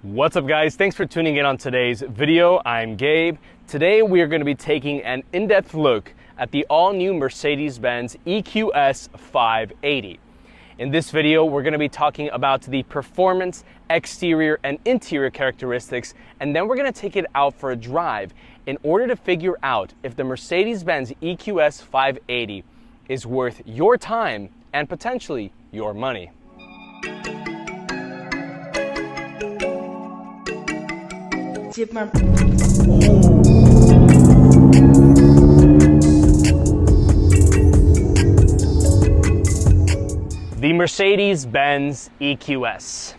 What's up guys, thanks for tuning in on today's video. I'm Gabe. Today we are going to be taking an in-depth look at the all-new Mercedes-Benz EQS 580. In this video we're going to be talking about the performance, exterior and interior characteristics, and then we're going to take it out for a drive in order to figure out if the Mercedes-Benz EQS 580 is worth your time and potentially your money. The Mercedes-Benz EQS.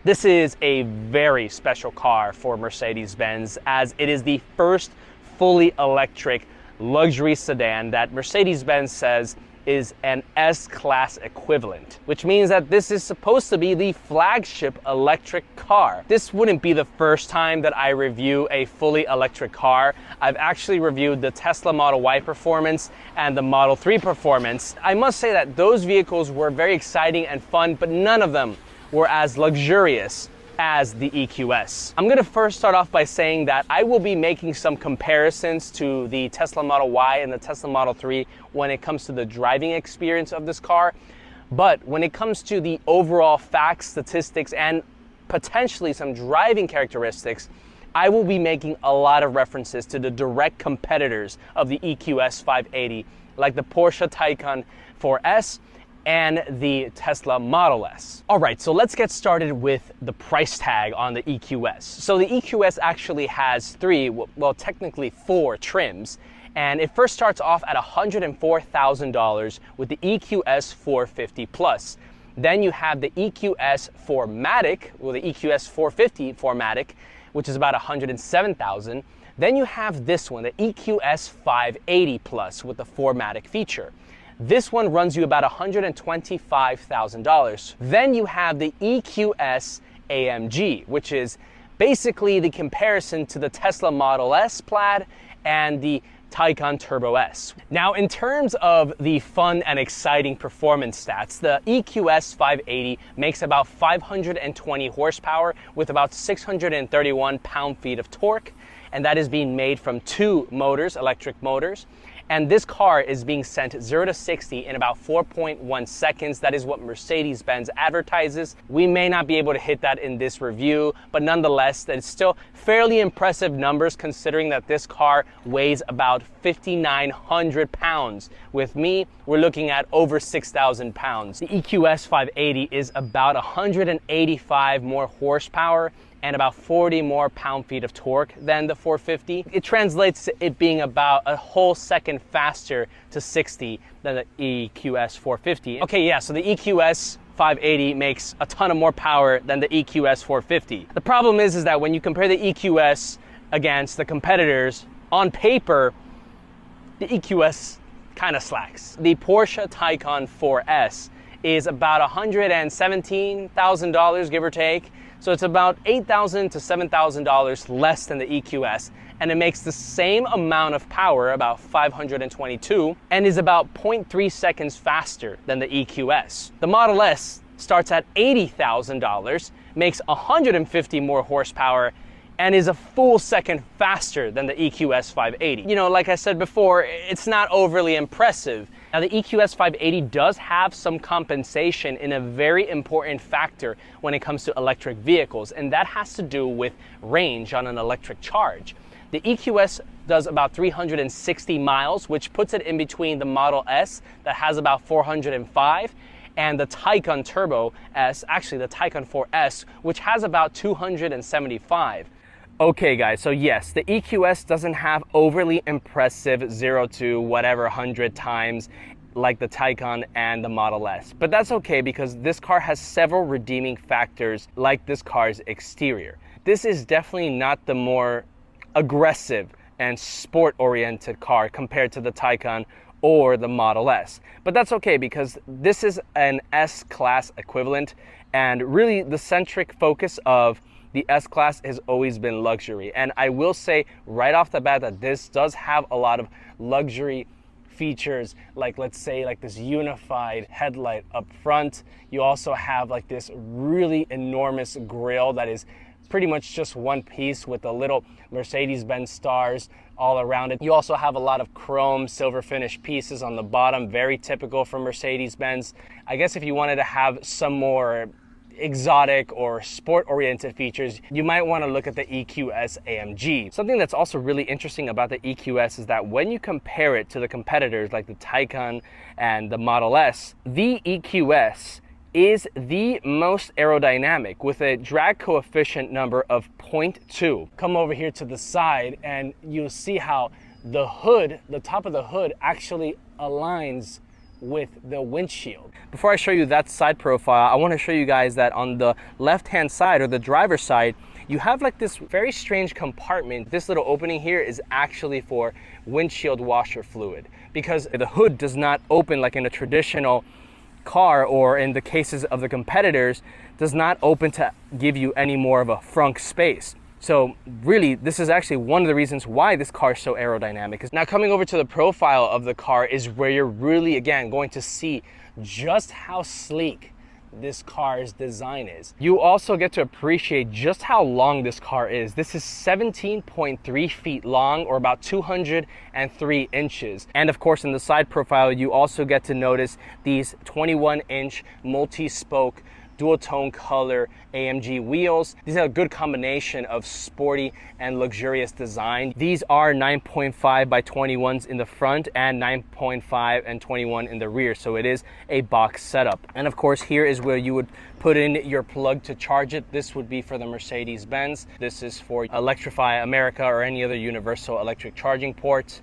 This is a very special car for Mercedes-Benz, as it is the first fully electric luxury sedan that Mercedes-Benz says is an S-Class equivalent, which means that this is supposed to be the flagship electric car. This wouldn't be the first time that I review a fully electric car. I've actually reviewed the Tesla Model Y performance and the Model 3 performance. I must say that those vehicles were very exciting and fun, but none of them were as luxurious as the EQS. I'm gonna first start off by saying that I will be making some comparisons to the Tesla Model Y and the Tesla Model 3 when it comes to the driving experience of this car. But when it comes to the overall facts, statistics, and potentially some driving characteristics, I will be making a lot of references to the direct competitors of the EQS 580, like the Porsche Taycan 4S and the Tesla Model S. All right, so let's get started with the price tag on the EQS. So the EQS actually has technically four trims, and it first starts off at $104,000 with the EQS 450 Plus. Then you have the EQS 4MATIC, the EQS 450 4MATIC, which is about $107,000. Then you have this one, the EQS 580 Plus with the 4MATIC feature. This one runs you about $125,000. Then you have the EQS AMG, which is basically the comparison to the Tesla Model S Plaid and the Taycan Turbo S. Now, in terms of the fun and exciting performance stats, the EQS 580 makes about 520 horsepower with about 631 pound-feet of torque, and that is being made from two motors, electric motors. And this car is being sent 0 to 60 in about 4.1 seconds. That is what Mercedes-Benz advertises. We may not be able to hit that in this review, but nonetheless, that is still fairly impressive numbers considering that this car weighs about 5,900 pounds. With me, we're looking at over 6,000 pounds. The EQS 580 is about 185 more horsepower and about 40 more pound-feet of torque than the 450. It translates to it being about a whole second faster to 60 than the EQS 450. Okay, yeah, so the EQS 580 makes a ton of more power than the EQS 450. The problem is that when you compare the EQS against the competitors, on paper, the EQS kind of slacks. The Porsche Taycan 4S is about $117,000, give or take. So it's about $8,000 to $7,000 less than the EQS, and it makes the same amount of power, about 522, and is about 0.3 seconds faster than the EQS. The Model S starts at $80,000, makes 150 more horsepower, and is a full second faster than the EQS 580. You know, like I said before, it's not overly impressive. Now, the EQS 580 does have some compensation in a very important factor when it comes to electric vehicles, and that has to do with range on an electric charge. The EQS does about 360 miles, which puts it in between the Model S that has about 405 and the Taycan Turbo S, actually the Taycan 4S, which has about 275. Okay guys, so yes, the EQS doesn't have overly impressive 0 to whatever 100 times like the Taycan and the Model S. But that's okay because this car has several redeeming factors like this car's exterior. This is definitely not the more aggressive and sport-oriented car compared to the Taycan or the Model S. But that's okay because this is an S-Class equivalent, and really the centric focus of the S-Class has always been luxury. And I will say right off the bat that this does have a lot of luxury features, like let's say like this unified headlight up front. You also have like this really enormous grille that is pretty much just one piece with the little Mercedes-Benz stars all around it. You also have a lot of chrome silver finish pieces on the bottom, very typical for Mercedes-Benz. I guess if you wanted to have some more exotic or sport-oriented features, you might want to look at the EQS AMG. Something that's also really interesting about the EQS is that when you compare it to the competitors like the Taycan and the Model S, the EQS is the most aerodynamic with a drag coefficient number of 0.2. Come over here to the side and you'll see how the hood, the top of the hood, actually aligns with the windshield. Before I show you that side profile, I want to show you guys that on the left-hand side, or the driver's side, you have like this very strange compartment. This little opening here is actually for windshield washer fluid, because the hood does not open like in a traditional car, or in the cases of the competitors, does not open to give you any more of a frunk space. So really, this is actually one of the reasons why this car is so aerodynamic. Now coming over to the profile of the car is where you're really, again, going to see just how sleek this car's design is. You also get to appreciate just how long this car is. This is 17.3 feet long, or about 203 inches. And of course, in the side profile, you also get to notice these 21-inch multi-spoke dual tone color AMG wheels. These are a good combination of sporty and luxurious design. These are 9.5 by 21s in the front and 9.5 and 21 in the rear. So it is a box setup. And of course, here is where you would put in your plug to charge it. This would be for the Mercedes-Benz. This is for Electrify America or any other universal electric charging port.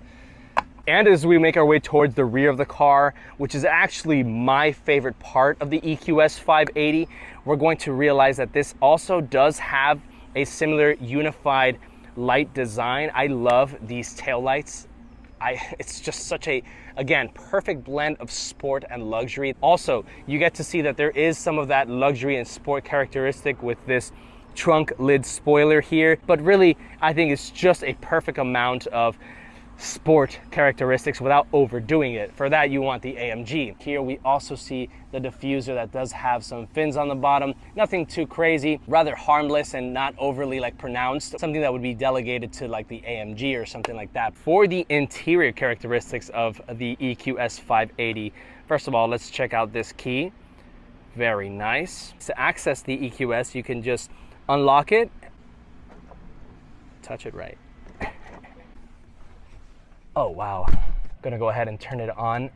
And as we make our way towards the rear of the car, which is actually my favorite part of the EQS 580, we're going to realize that this also does have a similar unified light design. I love these taillights. It's just such a, again, perfect blend of sport and luxury. Also, you get to see that there is some of that luxury and sport characteristic with this trunk lid spoiler here, but really, I think it's just a perfect amount of sport characteristics without overdoing it. For that, you want the AMG. Here we also see the diffuser that does have some fins on the bottom. Nothing too crazy, rather harmless and not overly like pronounced. Something that would be delegated to like the AMG or something like that. For the interior characteristics of the EQS 580, first of all, let's check out this key. Very nice. To access the EQS, you can just unlock it, touch it right. Oh, wow. I'm gonna go ahead and turn it on.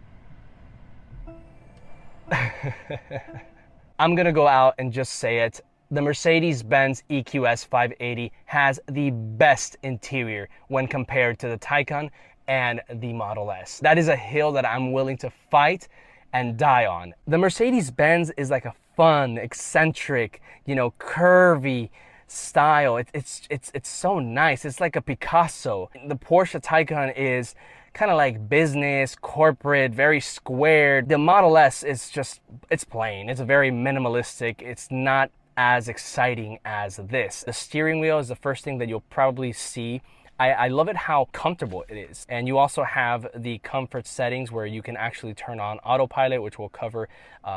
I'm gonna go out and just say it. The Mercedes-Benz EQS 580 has the best interior when compared to the Taycan and the Model S. That is a hill that I'm willing to fight and die on. The Mercedes-Benz is like a fun, eccentric, curvy style. It's so nice. It's like a Picasso. The Porsche Taycan is kind of like business, corporate, very squared. The Model S is just, it's plain. It's very minimalistic. It's not as exciting as this. The steering wheel is the first thing that you'll probably see. I love it how comfortable it is. And you also have the comfort settings where you can actually turn on autopilot, which we'll cover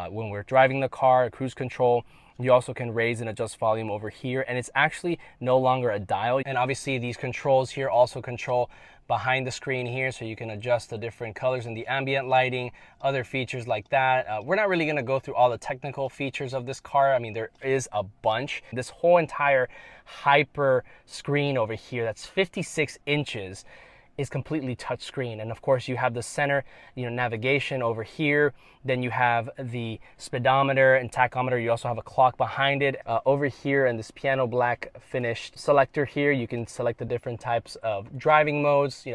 when we're driving the car, cruise control. You also can raise and adjust volume over here, and it's actually no longer a dial. And obviously these controls here also control behind the screen here, so you can adjust the different colors and the ambient lighting, other features like that. We're not really gonna go through all the technical features of this car. I mean, there is a bunch. This whole entire hyper screen over here, that's 56 inches, is completely touchscreen. And of course you have the center, navigation over here. Then you have the speedometer and tachometer. You also have a clock behind it. Over here in this piano black finished selector here, you can select the different types of driving modes,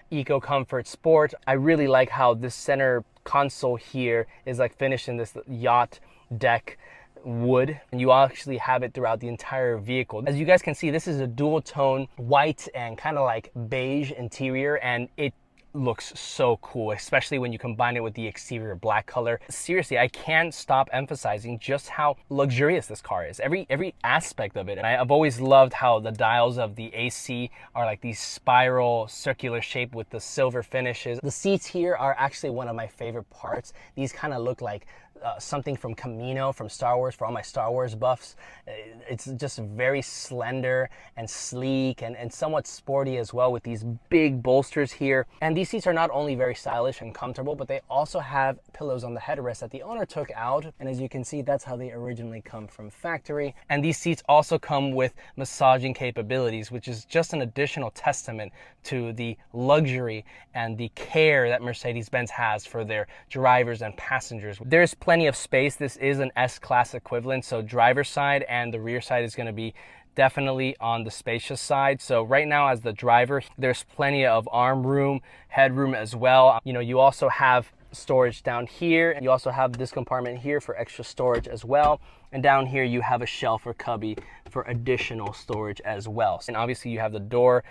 eco, comfort, sport. I really like how this center console here is like finished in this yacht deck wood, and you actually have it throughout the entire vehicle. As you guys can see, this is a dual tone white and kind of like beige interior, and it looks so cool, especially when you combine it with the exterior black color. Seriously, I can't stop emphasizing just how luxurious this car is. Every aspect of it. And I've always loved how the dials of the AC are like these spiral circular shape with the silver finishes. The seats here are actually one of my favorite parts. These kind of look like something from Camino from Star Wars, for all my Star Wars buffs. It's just very slender and sleek and somewhat sporty as well, with these big bolsters here. And these seats are not only very stylish and comfortable, but they also have pillows on the headrest that the owner took out. And as you can see, that's how they originally come from factory. And these seats also come with massaging capabilities, which is just an additional testament to the luxury and the care that Mercedes-Benz has for their drivers and passengers. There's plenty of space. This is an S-Class equivalent, so driver's side and the rear side is going to be definitely on the spacious side. So right now, as the driver, there's plenty of arm room, headroom as well. You know, you also have storage down here, and you also have this compartment here for extra storage as well. And down here you have a shelf or cubby for additional storage as well. And obviously you have the door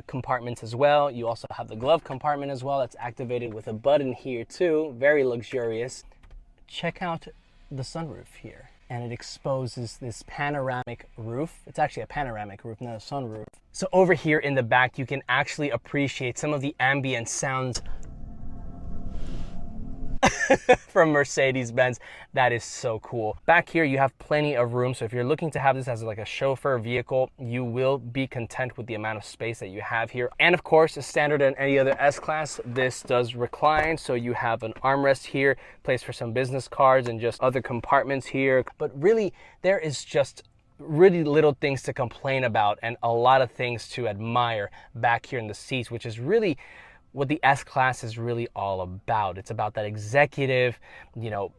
compartments as well. You also have the glove compartment as well. That's activated with a button here too. Very luxurious. Check out the sunroof here. And it exposes this panoramic roof. It's actually a panoramic roof, not a sunroof. So over here in the back, you can actually appreciate some of the ambient sounds from Mercedes-Benz. That is so cool. Back here you have plenty of room, so if you're looking to have this as like a chauffeur vehicle, you will be content with the amount of space that you have here. And of course, as standard in any other S-Class, this does recline, so you have an armrest here, place for some business cards and just other compartments here. But really, there is just really little things to complain about and a lot of things to admire back here in the seats, which is really what the S-Class is really all about. It's about that executive, you know,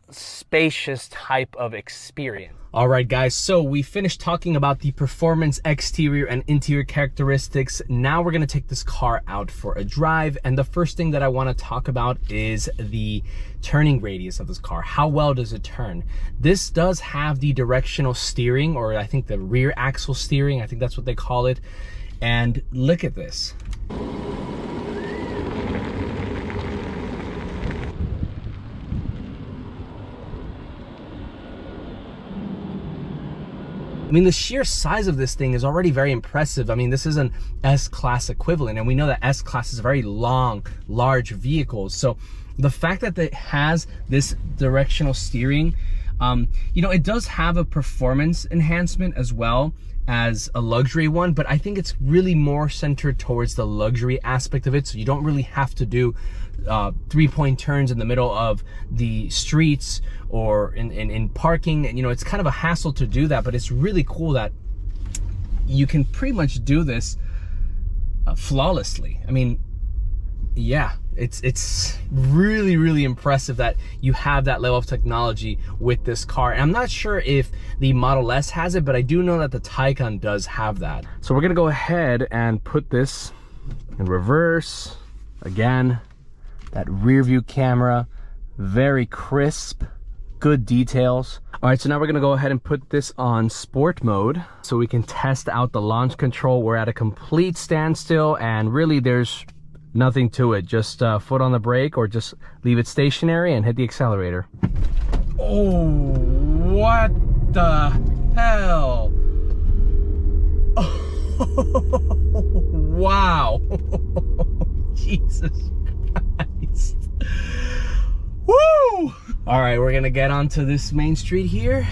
spacious type of experience. All right, guys, so we finished talking about the performance, exterior and interior characteristics. Now we're going to take this car out for a drive, and the first thing that I want to talk about is the turning radius of this car. How well does it turn? This does have the directional steering, or I think the rear axle steering, I think that's what they call it. And look at this. I mean, the sheer size of this thing is already very impressive. I mean, this is an S-Class equivalent, and we know that S-Class is a very long, large vehicle. So the fact that it has this directional steering, you know, it does have a performance enhancement as well as a luxury one, but I think it's really more centered towards the luxury aspect of it. So you don't really have to do 3-point turns in the middle of the streets or in parking. And, you know, it's kind of a hassle to do that, but it's really cool that you can pretty much do this flawlessly. I mean, yeah, it's really, really impressive that you have that level of technology with this car. And I'm not sure if the Model S has it, but I do know that the Taycan does have that. So we're gonna go ahead and put this in reverse. Again, that rear view camera, very crisp, good details. All right, so now we're gonna go ahead and put this on sport mode so we can test out the launch control. We're at a complete standstill, and really there's nothing to it. Just foot on the brake, or just leave it stationary and hit the accelerator. Oh, what the hell? Oh, wow. Jesus Christ. Woo! All right, we're gonna get onto this main street here.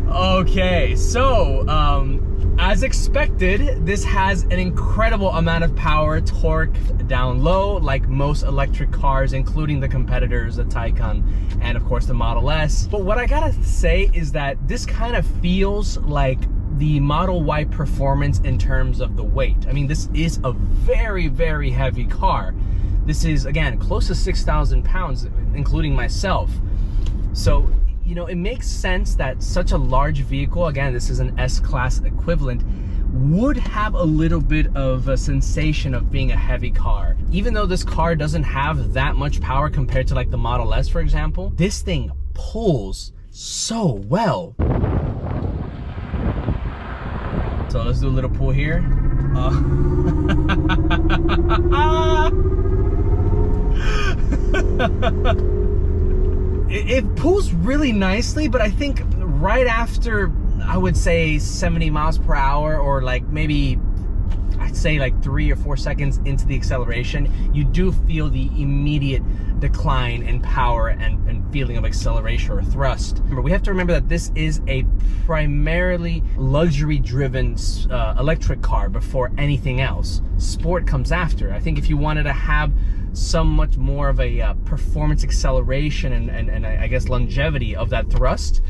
Okay, so as expected, this has an incredible amount of power, torque down low, like most electric cars, including the competitors, the Taycan, and of course the Model S. But what I gotta say is that this kind of feels like the Model Y performance in terms of the weight. I mean, this is a very, very heavy car. This is, again, close to 6,000 pounds, including myself. So, you know, it makes sense that such a large vehicle, again, this is an S-Class equivalent, would have a little bit of a sensation of being a heavy car. Even though this car doesn't have that much power compared to like the Model S, for example, this thing pulls so well. So let's do a little pull here. It pulls really nicely, but I think right after, I would say 70 miles per hour, or like maybe I'd say like 3 or 4 seconds into the acceleration, you do feel the immediate decline in power and feeling of acceleration or thrust. Remember, we have to remember that this is a primarily luxury-driven electric car before anything else. Sport comes after. I think if you wanted to have so much more of a performance acceleration and I guess longevity of that thrust,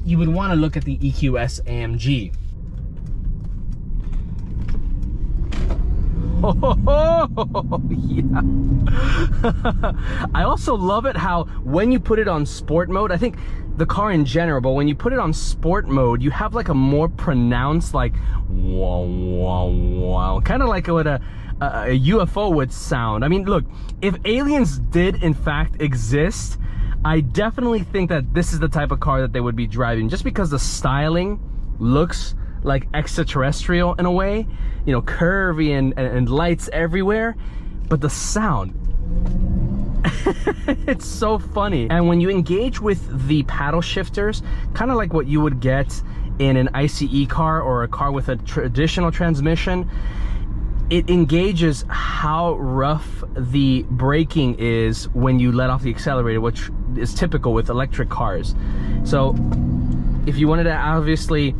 you would want to look at the EQS AMG. Oh, yeah. I also love it how when you put it on sport mode, I think the car in general, but when you put it on sport mode, you have like a more pronounced like wow, wow, wow, kind of like what a UFO would sound. I mean, look, if aliens did in fact exist, I definitely think that this is the type of car that they would be driving, just because the styling looks like extraterrestrial in a way, you know, curvy and lights everywhere, but the sound, it's so funny. And when you engage with the paddle shifters, kind of like what you would get in an ICE car or a car with a traditional transmission, it engages how rough the braking is when you let off the accelerator, which is typical with electric cars. So if you wanted to obviously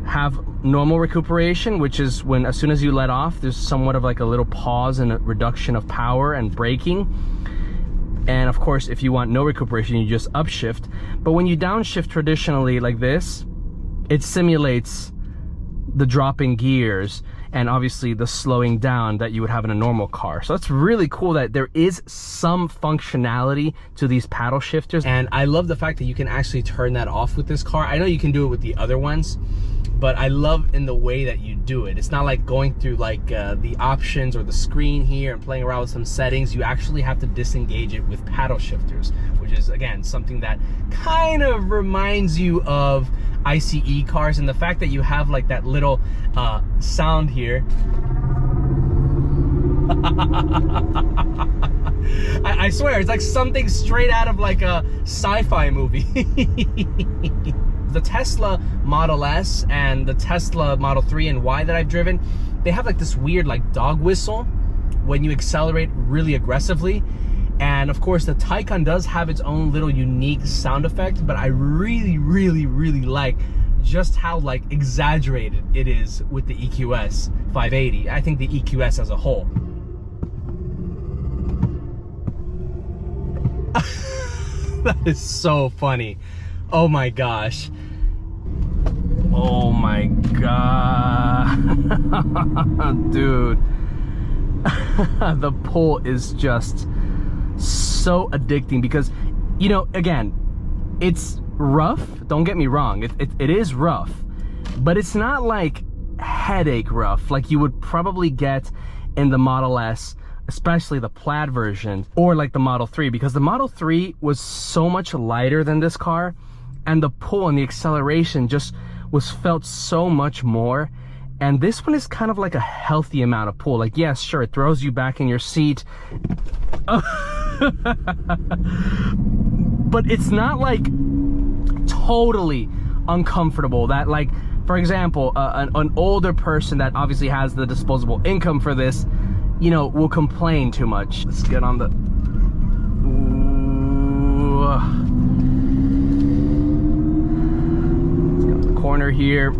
have normal recuperation, which is when as soon as you let off, there's somewhat of like a little pause and a reduction of power and braking. And of course, if you want no recuperation, you just upshift. But when you downshift traditionally like this, it simulates the dropping gears and obviously the slowing down that you would have in a normal car. So that's really cool that there is some functionality to these paddle shifters. And I love the fact that you can actually turn that off with this car. I know you can do it with the other ones, but I love in the way that you do it. It's not like going through like the options or the screen here and playing around with some settings. You actually have to disengage it with paddle shifters, which is again something that kind of reminds you of ICE cars, and the fact that you have like that little sound here. I swear it's like something straight out of like a sci-fi movie. The Tesla Model S and the Tesla Model 3 and Y that I've driven, they have like this weird like dog whistle when you accelerate really aggressively. And of course the Taycan does have its own little unique sound effect, but I really, really, really like just how like exaggerated it is with the EQS 580. I think the EQS as a whole. That is so funny. Oh my gosh. Oh my god. Dude. The pull is just so addicting because, you know, again, it's rough. Don't get me wrong. It is rough, but it's not like headache rough like you would probably get in the Model S, especially the plaid version, or like the Model 3, because the Model 3 was so much lighter than this car, and the pull and the acceleration just was felt so much more. And this one is kind of like a healthy amount of pull. Like, yes, sure, it throws you back in your seat. But it's not like totally uncomfortable that, like, for example, an older person that obviously has the disposable income for this, you know, will complain too much. Let's get on the... Ooh. Let's get on the corner here.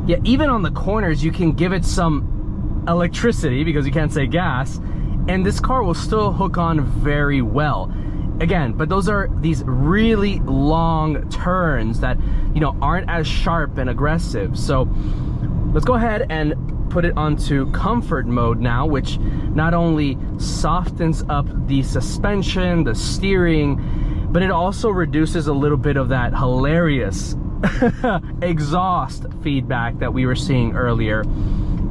Yeah, even on the corners you can give it some electricity because you can't say gas, and this car will still hook on very well. Again, but those are these really long turns that, you know, aren't as sharp and aggressive. So let's go ahead and put it onto comfort mode now, which not only softens up the suspension, the steering, but it also reduces a little bit of that hilarious exhaust feedback that we were seeing earlier.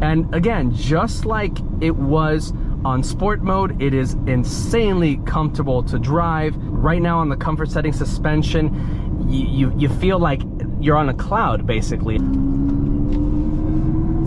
And again, just like it was on sport mode, it is insanely comfortable to drive. Right now on the comfort setting suspension, you feel like you're on a cloud, basically.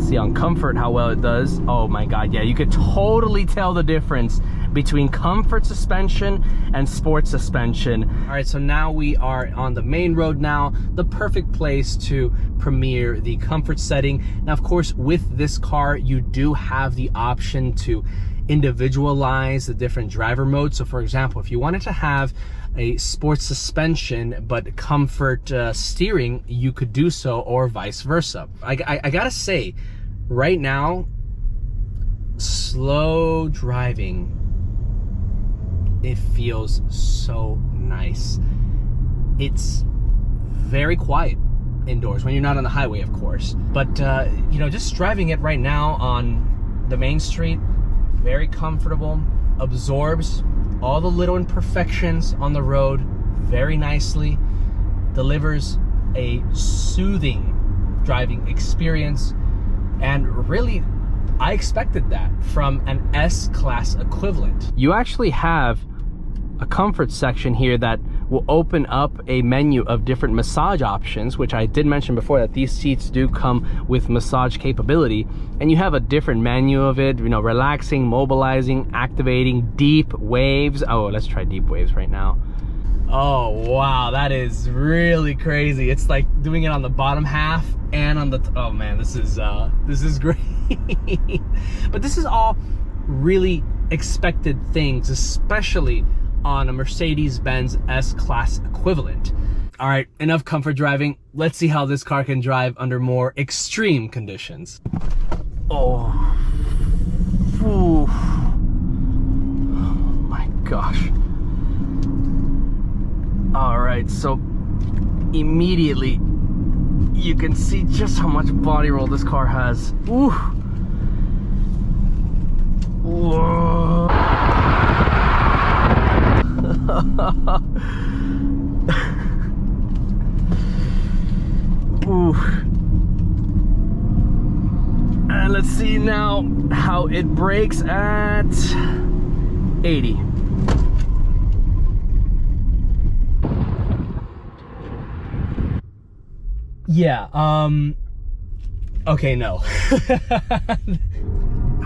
See on comfort how well it does. Oh my God, yeah, you could totally tell the difference between comfort suspension and sport suspension. All right, so now we are on the main road now, the perfect place to premiere the comfort setting. Now, of course, with this car, you do have the option to individualize the different driver modes. So for example, if you wanted to have a sports suspension but comfort steering, you could do so, or vice versa. I gotta say, right now, slow driving, it feels so nice. It's very quiet indoors when you're not on the highway, of course, but you know, just driving it right now on the main street, very comfortable, absorbs all the little imperfections on the road very nicely, delivers a soothing driving experience, and really, I expected that from an S-Class equivalent. You actually have a comfort section here that will open up a menu of different massage options, which I did mention before that these seats do come with massage capability, and you have a different menu of it, you know, relaxing, mobilizing, activating, deep waves. Oh, let's try deep waves right now. Oh wow, that is really crazy. It's like doing it on the bottom half and on the oh man, this is great. But this is all really expected things, especially on a Mercedes-Benz S-Class equivalent. All right, enough comfort driving. Let's see how this car can drive under more extreme conditions. Oh, ooh. Oh my gosh. All right, so immediately you can see just how much body roll this car has. Ooh. Whoa. Ooh. And let's see now how it brakes at 80. Yeah, okay, no. I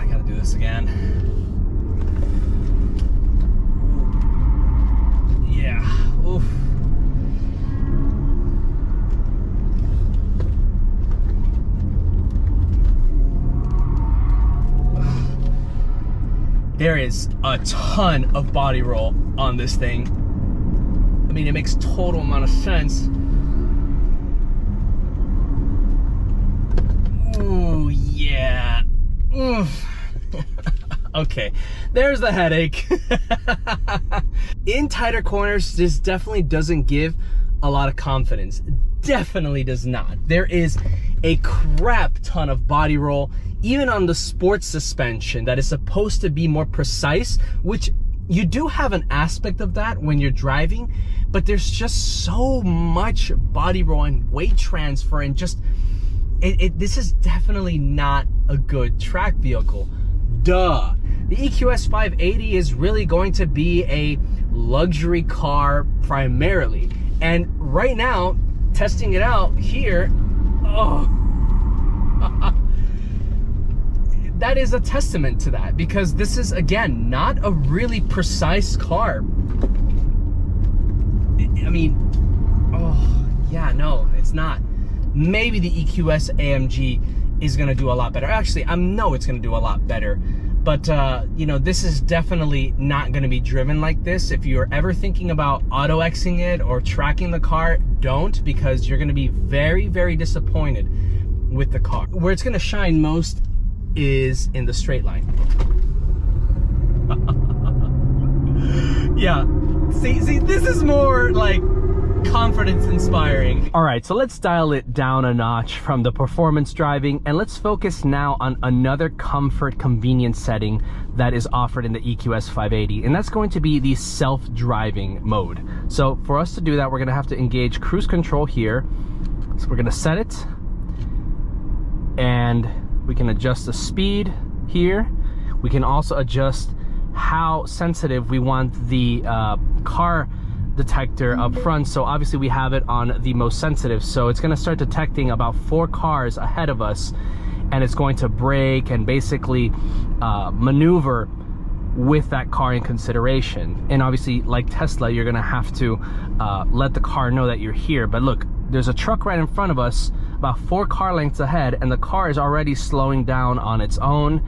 gotta do this again. Yeah, oof. There is a ton of body roll on this thing. I mean, it makes total amount of sense. Ooh, yeah. Oof. Okay, there's the headache. In tighter corners, this definitely doesn't give a lot of confidence. Definitely does not. There is a crap ton of body roll, even on the sports suspension that is supposed to be more precise, which you do have an aspect of that when you're driving, but there's just so much body roll and weight transfer, and just this is definitely not a good track vehicle. Duh. The EQS 580 is really going to be a luxury car primarily. And right now, testing it out here, oh, that is a testament to that, because this is, again, not a really precise car. I mean, oh, yeah, no, it's not. Maybe the EQS AMG is gonna do a lot better. Actually, I know it's gonna do a lot better. But, you know, this is definitely not gonna be driven like this. If you're ever thinking about auto-Xing it or tracking the car, don't, because you're gonna be very, very disappointed with the car. Where it's gonna shine most is in the straight line. Yeah, see, this is more like confidence inspiring. All right, so let's dial it down a notch from the performance driving, and let's focus now on another comfort convenience setting that is offered in the EQS 580, and that's going to be the self-driving mode. So for us to do that, we're going to have to engage cruise control here. So we're going to set it, and We can adjust the speed here. We can also adjust how sensitive we want the car detector up front. So obviously we have it on the most sensitive, so it's going to start detecting about 4 cars ahead of us, and it's going to brake and basically maneuver with that car in consideration. And obviously, like Tesla, you're going to have to let the car know that you're here. But look, there's a truck right in front of us about 4 car lengths ahead, and the car is already slowing down on its own,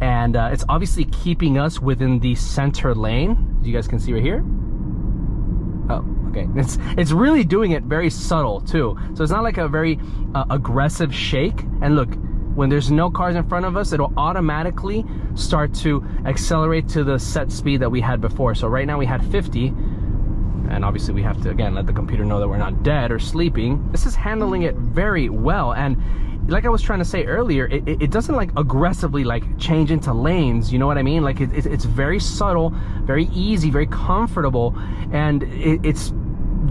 and it's obviously keeping us within the center lane. You guys can see right here. Oh, okay. It's really doing it very subtle too. So it's not like a very aggressive shake. And look, when there's no cars in front of us, it'll automatically start to accelerate to the set speed that we had before. So right now we had 50, and obviously we have to, again, let the computer know that we're not dead or sleeping. This is handling it very well. And like I was trying to say earlier, it doesn't like aggressively like change into lanes, you know what I mean? Like it's very subtle, very easy, very comfortable, and it's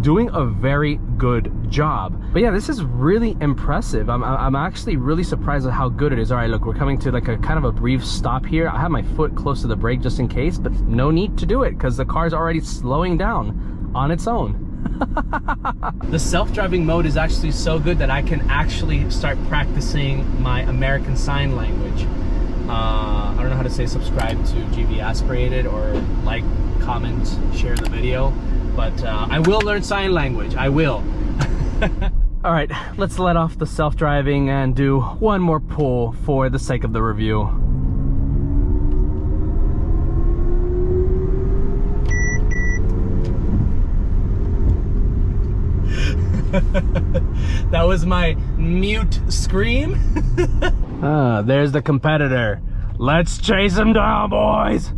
doing a very good job. But yeah, this is really impressive. I'm actually really surprised at how good it is. All right, look, we're coming to like a kind of a brief stop here. I have my foot close to the brake just in case, but no need to do it because the car's already slowing down on its own. The self-driving mode is actually so good that I can actually start practicing my American Sign Language. I don't know how to say subscribe to GV Aspirated or like, comment, share the video, but I will learn sign language. I will. All right, let's let off the self-driving and do one more pull for the sake of the review. That was my mute scream. There's the competitor. Let's chase him down, boys.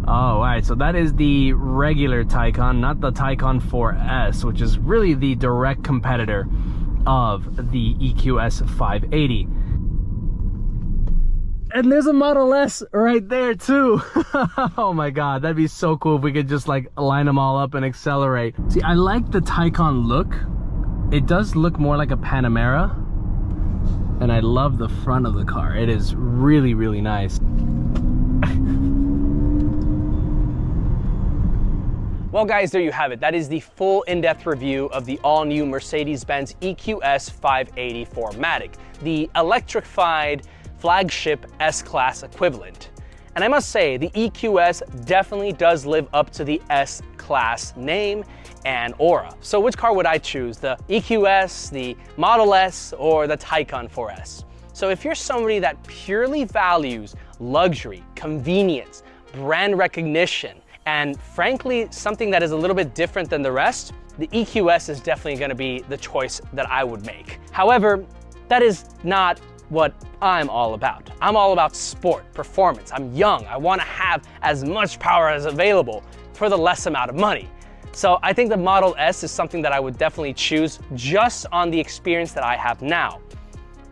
All right, so that is the regular Taycan, not the Taycan 4S, which is really the direct competitor of the EQS 580. And there's a Model S right there too. Oh my God, that'd be so cool if we could just like line them all up and accelerate. See, I like the Taycan look. It does look more like a Panamera. And I love the front of the car. It is really, really nice. Well guys, there you have it. That is the full in-depth review of the all-new Mercedes-Benz EQS 580 4MATIC, the electrified flagship S-Class equivalent. And I must say, the EQS definitely does live up to the S-Class name and aura. So which car would I choose? The EQS, the Model S, or the Taycan 4S? So if you're somebody that purely values luxury, convenience, brand recognition, and frankly, something that is a little bit different than the rest, the EQS is definitely gonna be the choice that I would make. However, that is not what I'm all about. I'm all about sport, performance. I'm young. I want to have as much power as available for the less amount of money. So I think the Model S is something that I would definitely choose just on the experience that I have now.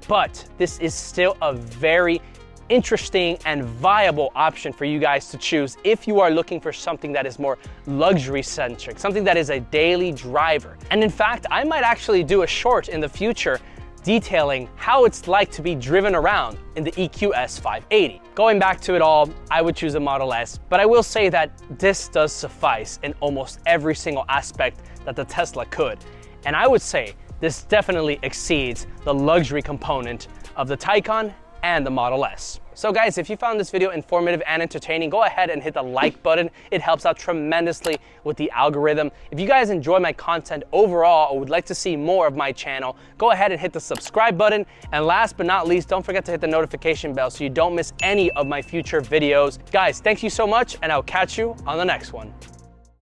But this is still a very interesting and viable option for you guys to choose if you are looking for something that is more luxury centric, something that is a daily driver. And in fact, I might actually do a short in the future detailing how it's like to be driven around in the EQS 580. Going back to it all, I would choose a Model S, but I will say that this does suffice in almost every single aspect that the Tesla could. And I would say this definitely exceeds the luxury component of the Taycan and the Model S. So guys, if you found this video informative and entertaining, go ahead and hit the like button. It helps out tremendously with the algorithm. If you guys enjoy my content overall or would like to see more of my channel, go ahead and hit the subscribe button. And last but not least, don't forget to hit the notification bell so you don't miss any of my future videos. Guys, thank you so much, and I'll catch you on the next one.